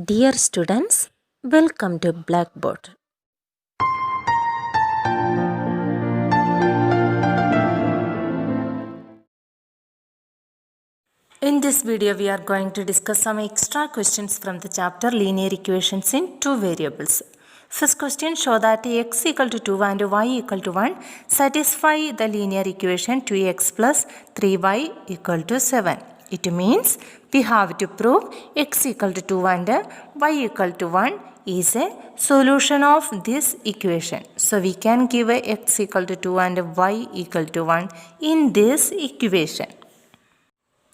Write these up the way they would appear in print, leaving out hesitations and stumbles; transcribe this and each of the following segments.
Dear students, welcome to Blackboard. In this video, we are going to discuss some extra questions from the chapter Linear Equations in Two Variables. First question, show that x equal to 2 and y equal to 1 satisfy the linear equation 2x plus 3y equal to 7. It means we have to prove x equal to 2 and y equal to 1 is a solution of this equation. So we can give a x equal to 2 and y equal to 1 in this equation.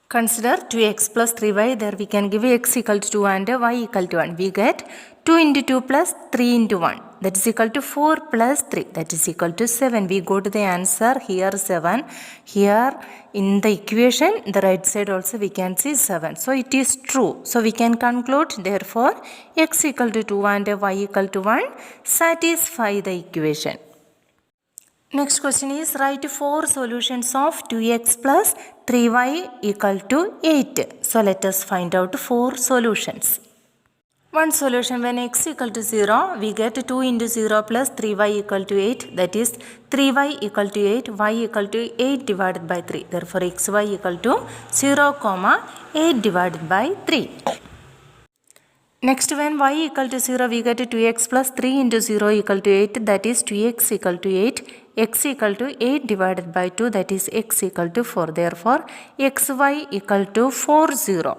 Consider 2x plus 3y. There we can give x equal to 2 and y equal to 1. We get 2 into 2 plus 3 into 1. That is equal to 4 plus 3. That is equal to 7. We go to the answer here 7. Here in the equation, the right side also we can see 7. So it is true. So we can conclude therefore x equal to 2 and y equal to 1 satisfy the equation. Next question is write 4 solutions of 2x plus 3y equal to 8. So let us find out 4 solutions. One solution, when x equal to 0, we get 2 into 0 plus 3y equal to 8. That is 3y equal to 8, y equal to 8 divided by 3. Therefore xy equal to 0, 8 divided by 3. Next, when y equal to 0, we get 2x plus 3 into 0 equal to 8. That is 2x equal to 8. X equal to 8 divided by 2. That is x equal to 4. Therefore, xy equal to 4, 0.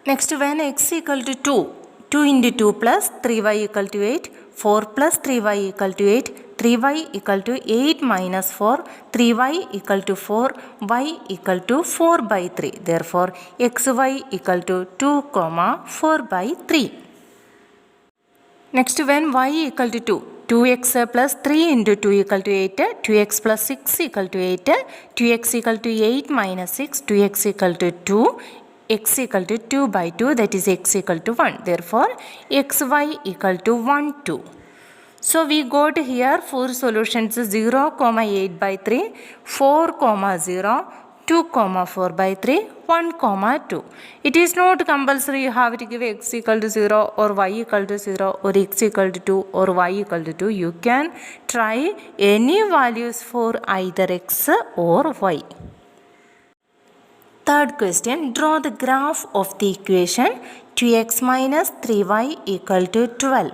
Next, when x equal to 2. 2 into 2 plus 3y equal to 8. 4 plus 3y equal to 8. 3y equal to 8 minus 4. 3y equal to 4. Y equal to 4 by 3. Therefore, xy equal to 2, 4 by 3. Next, when y equal to 2. 2x plus 3 into 2 equal to 8. 2x plus 6 equal to 8. 2x equal to 8 minus 6. 2x equal to 2. X equal to 2 by 2, that is x equal to 1. Therefore, xy equal to 1, 2. So, we got here 4 solutions 0, 8 by 3, 4, 0, 2, 4 by 3, 1, 2. It is not compulsory you have to give x equal to 0 or y equal to 0 or x equal to 2 or y equal to 2. You can try any values for either x or y. Third question, draw the graph of the equation 2x minus 3y equal to 12.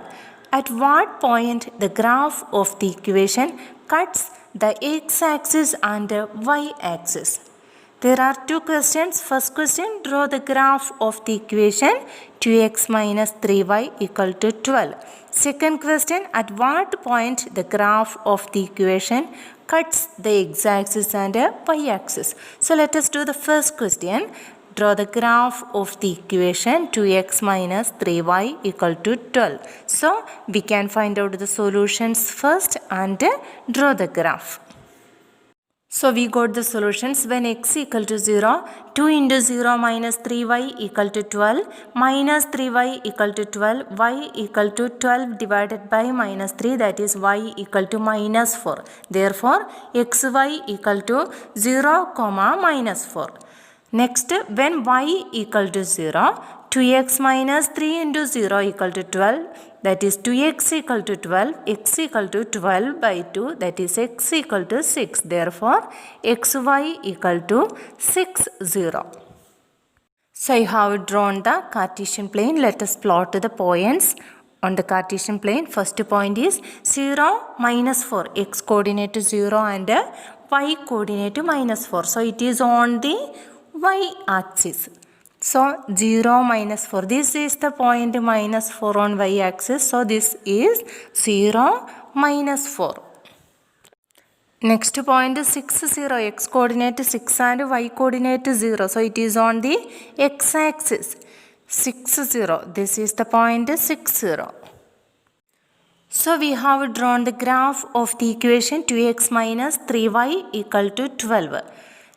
At what point the graph of the equation cuts the x-axis and y-axis? There are two questions. First question, draw the graph of the equation 2x minus 3y equal to 12. Second question, at what point the graph of the equation cuts the x-axis and y-axis? So let us do the first question. Draw the graph of the equation 2x minus 3y equal to 12. So we can find out the solutions first and draw the graph. So we got the solutions. When x equal to 0, 2 into 0 minus 3y equal to 12, minus 3y equal to 12, y equal to 12 divided by minus 3, that is y equal to minus 4. Therefore, xy equal to 0, minus 4. Next, when y equal to 0, 2x minus 3 into 0 equal to 12, that is 2x equal to 12, x equal to 12 by 2, that is x equal to 6. Therefore, xy equal to 6, 0. So I have drawn the Cartesian plane. Let us plot the points on the Cartesian plane. First point is 0, minus 4. X coordinate 0 and y coordinate minus 4. So it is on the y-axis. So 0, minus 4. This is the point minus 4 on y-axis. So this is 0, minus 4. Next point is 6, 0. X coordinate 6 and y coordinate 0. So it is on the x-axis. 6, 0. This is the point 6, 0. So we have drawn the graph of the equation 2x minus 3y equal to 12.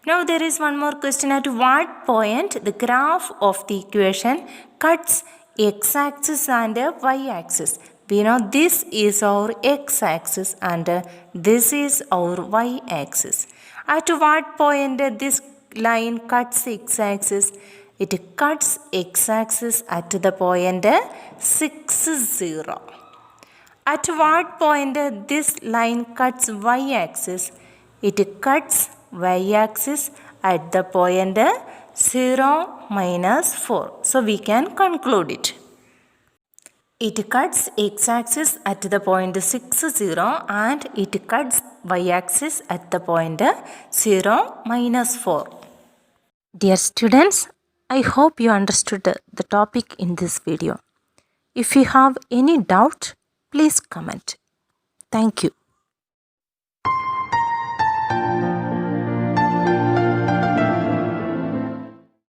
Now there is one more question. At what point the graph of the equation cuts x-axis and y-axis? We know this is our x-axis and this is our y-axis. At what point this line cuts x-axis? It cuts x-axis at the point 6, 0. At what point this line cuts y-axis? It cuts y-axis at the point 0, -4. So we can conclude it. It cuts x-axis at the point 6, 0 and it cuts y-axis at the point 0, -4. Dear students, I hope you understood the topic in this video. If you have any doubt, please comment. Thank you.